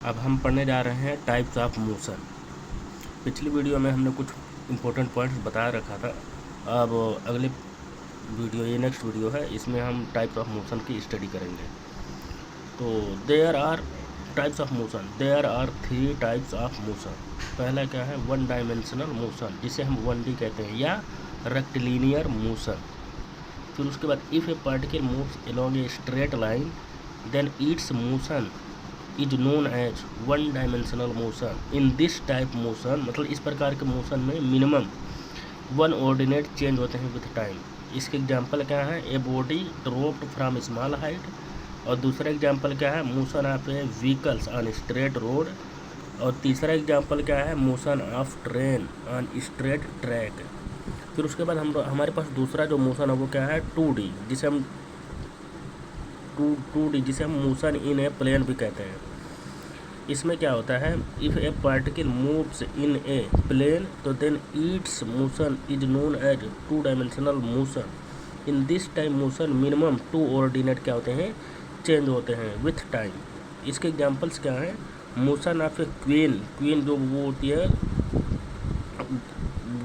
अब हम पढ़ने जा रहे हैं टाइप्स ऑफ मोशन। पिछली वीडियो में हमने कुछ इम्पोर्टेंट पॉइंट्स बता रखा था। अब अगले वीडियो, ये नेक्स्ट वीडियो है, इसमें हम टाइप्स ऑफ मोशन की स्टडी करेंगे। तो there are types of motion, there are 3 types of motion. पहला क्या है? वन डायमेंशनल मोशन, जिसे हम 1D कहते हैं, या रेक्टिलिनियर मोशन। फिर उसके बाद if a particle moves along a straight line then its motion is known as one dimensional motion. In this type motion, मतलब इस प्रकार के मोशन में मिनिमम 1 ऑर्डिनेट चेंज होते हैं विथ टाइम। इसके एग्जांपल क्या है? A body dropped from small height. और दूसरा एग्जांपल क्या है? Motion of A vehicles on straight road. और तीसरा एग्जांपल क्या है? Motion of train on straight track. फिर उसके बाद हमारे पास दूसरा जो मोशन है वो क्या है? 2D, जिसे हम 2D जिसे हम मोशन इन ए प्लेन भी कहते हैं। इसमें क्या होता है? If a particle moves in a plane तो then its motion is known as 2 dimensional motion. In this time motion minimum 2 ordinate क्या होते हैं? चेंज होते हैं विथ टाइम। इसके एग्जांपल्स क्या हैं? मोशन ऑफ ए क्वीन जो वो होती है,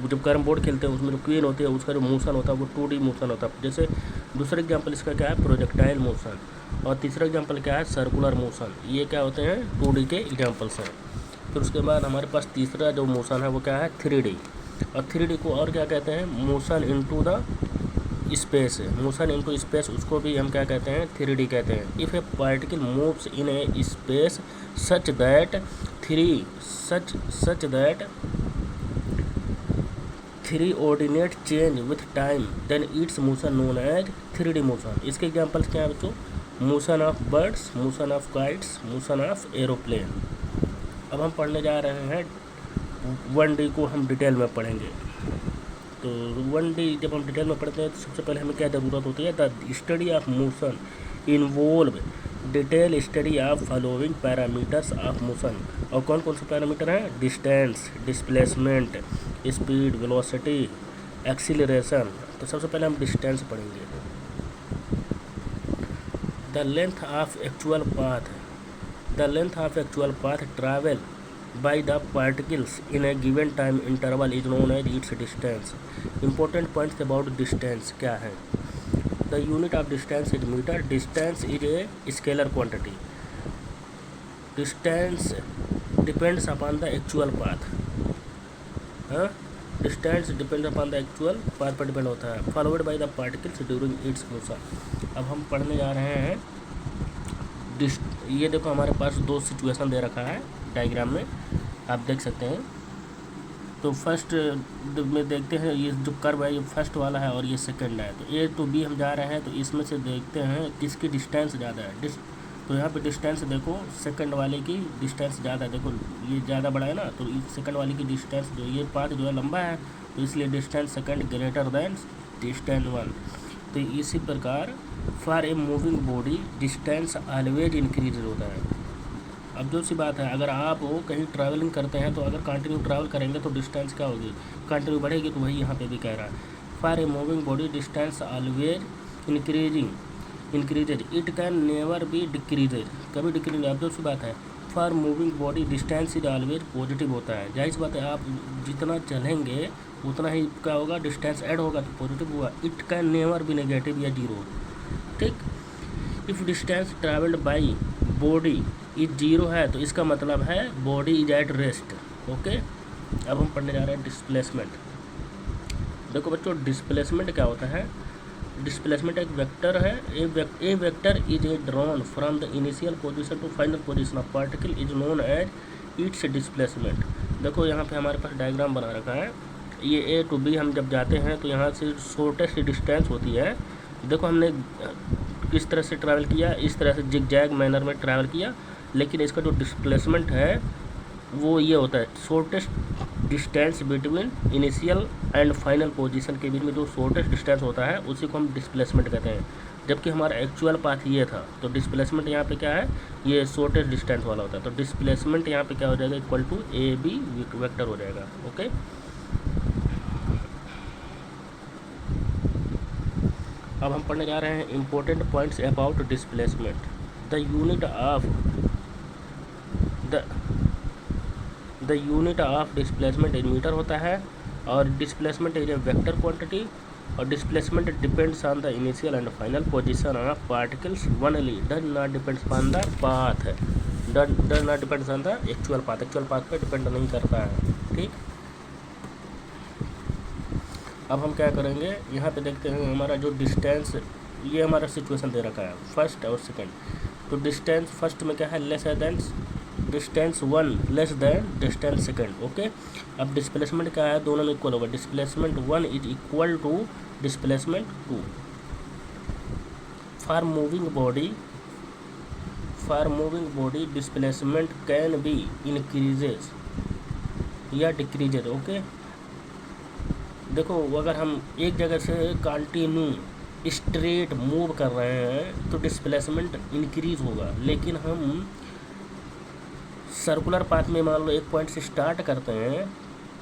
जब कैरम बोर्ड खेलते हैं उसमें जो क्वीन होती है उसका जो मोशन होता है वो 2D मोशन होता है। जैसे दूसरा एग्जांपल इसका क्या है? Projectile motion. और तीसरा एग्जांपल क्या है? Circular motion. ये क्या होते हैं? 2D के एग्जांपल्स हैं। फिर उसके बाद हमारे पास तीसरा जो मोशन है वो क्या है? 3D। और 3D को और क्या कहते हैं? Motion into the space. Motion into space, उसको भी हम क्या कहते हैं? 3D कहते हैं। If a particle moves in a space such that 3 ordinate change with time then its motion known as 3D motion. इसके एग्जांपल्स क्या है बच्चों? Motion of birds, motion of kites, motion of aeroplane. अब हम पढ़ने जा रहे हैं 1D को, हम डिटेल में पढ़ेंगे। तो 1D जब हम डिटेल में पढ़ते हैं तो सबसे पहले हमें क्या ज़रूरत होती है? The study of motion involve detail study of following parameters of motion. और कौन कौन से पैरामीटर हैं? Distance, displacement, speed, velocity, acceleration. तो सबसे पहले हम डिस्टेंस पढ़ेंगे। The length of actual path travel by the particles in a given time interval is known as its distance. Important points about distance क्या है? The unit of distance is meter. Distance is a scalar quantity. Distance depends upon the actual path. Distance depends upon the actual path पर depend होता है, followed by the particles during its motion. अब हम पढ़ने जा रहे हैं ये देखो हमारे पास 2 सिचुएशन दे रखा है डायग्राम में, आप देख सकते हैं। तो फर्स्ट में देखते हैं, ये जो कर्व है ये फर्स्ट वाला है और ये सेकंड है। तो A to B हम जा रहे हैं, तो इसमें से देखते हैं किसकी डिस्टेंस ज़्यादा है। तो यहाँ पे डिस्टेंस देखो, सेकंड वाले की डिस्टेंस ज़्यादा है। देखो ये ज़्यादा बड़ा है ना, तो इस सेकंड वाले की डिस्टेंस जो ये पाथ जो है लंबा है, तो इसलिए distance second greater than distance 1। तो इसी प्रकार for a moving body distance always increase होता है। अब जो सी बात है, अगर आप कहीं ट्रैवलिंग करते हैं तो अगर कंटिन्यू ट्रैवल करेंगे तो डिस्टेंस क्या होगी? कंटिन्यू बढ़ेगी। तो वही यहाँ पे भी कह रहा है, for a moving body distance always increases it can never be decreases, कभी डिक्रीज। अब जो सी बात है, for moving body distance is always positive होता है। जाहिर सी बात है, आप जितना चलेंगे उतना ही क्या होगा? डिस्टेंस ऐड होगा तो पॉजिटिव हुआ। It can never be negative या जीरो। ठीक। If distance travelled by body is zero है तो इसका मतलब है body is at rest. Okay. अब हम पढ़ने जा रहे हैं डिस्प्लेसमेंट। देखो बच्चों, डिस्प्लेसमेंट क्या होता है? डिस्प्लेसमेंट एक वेक्टर है। A vector is a drawn from the initial position to final position of particle is known as its displacement. देखो यहाँ पे हमारे पास डायग्राम बना रखा है। ये A to B हम जब जाते हैं तो यहाँ से शॉर्टेस्ट डिस्टेंस होती है। देखो हमने किस तरह से ट्रैवल किया, इस तरह से जिगजैग मैनर में ट्रैवल किया, लेकिन इसका जो डिस्प्लेसमेंट है वो ये होता है shortest distance between initial and final position के बीच में जो शॉर्टेस्ट डिस्टेंस होता है उसी को हम डिस्प्लेसमेंट कहते हैं। जबकि हमारा एक्चुअल पाथ ये था, तो डिस्प्लेसमेंट यहाँ पे क्या है? ये शॉर्टेस्ट डिस्टेंस वाला होता है। तो डिस्प्लेसमेंट यहाँ पे क्या हो जाएगा? इक्वल टू AB वेक्टर हो जाएगा। ओके। अब हम पढ़ने जा रहे हैं important points about displacement. The unit of the the unit of displacement in metre होता है, और displacement is a vector quantity, और displacement depends on the initial and final position of particles only, does not depends on the path, does not depends on the actual path पे डिपेंड नहीं करता है। ठीक, अब हम क्या करेंगे, यहाँ पे देखते हैं हमारा जो डिस्टेंस, ये हमारा सिचुएशन दे रखा है फर्स्ट और सेकंड। तो डिस्टेंस फर्स्ट में क्या है, less than distance 1 less than distance second. Okay, अब डिस्प्लेसमेंट क्या है, दोनों में इक्वल होगा, displacement 1 is equal to displacement 2। For moving body displacement can be increases या डिक्रीजेज। ओके, देखो अगर हम एक जगह से कंटिन्यू स्ट्रेट मूव कर रहे हैं तो डिस्प्लेसमेंट इंक्रीज होगा, लेकिन हम सर्कुलर पाथ में मान लो एक पॉइंट से स्टार्ट करते हैं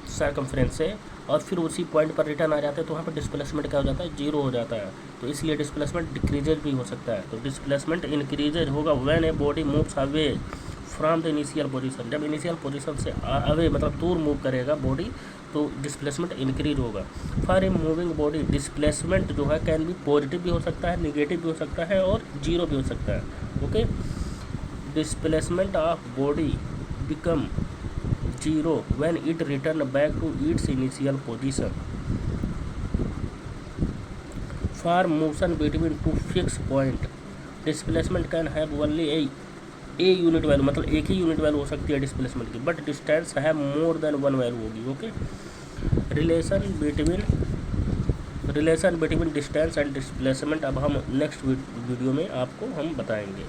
सर्कमफ्रेंस से और फिर उसी पॉइंट पर रिटर्न आ जाते हैं तो वहाँ पर डिस्प्लेसमेंट क्या हो जाता है, जीरो हो जाता है। तो इसलिए डिस्प्लेसमेंट डिक्रीजेज भी हो सकता है। तो डिस्प्लेसमेंट इंक्रीजेज होगा when a body moves away from the initial position, जब इनिशियल पोजीशन से अवे मतलब दूर मूव करेगा बॉडी तो डिस्प्लेसमेंट इंक्रीज होगा। For a moving body displacement जो है कैन भी पॉजिटिव भी हो सकता है, निगेटिव भी हो सकता है और जीरो भी हो सकता है। Okay, displacement of body become zero when it return back to its initial position. For motion between two fix point displacement can have only a unit value, मतलब एक ही यूनिट वैल्यू हो सकती है डिस्प्लेसमेंट की, बट डिस्टेंस है more than 1 value होगी। Okay, relation between distance and displacement अब हम नेक्स्ट वीडियो में आपको हम बताएंगे।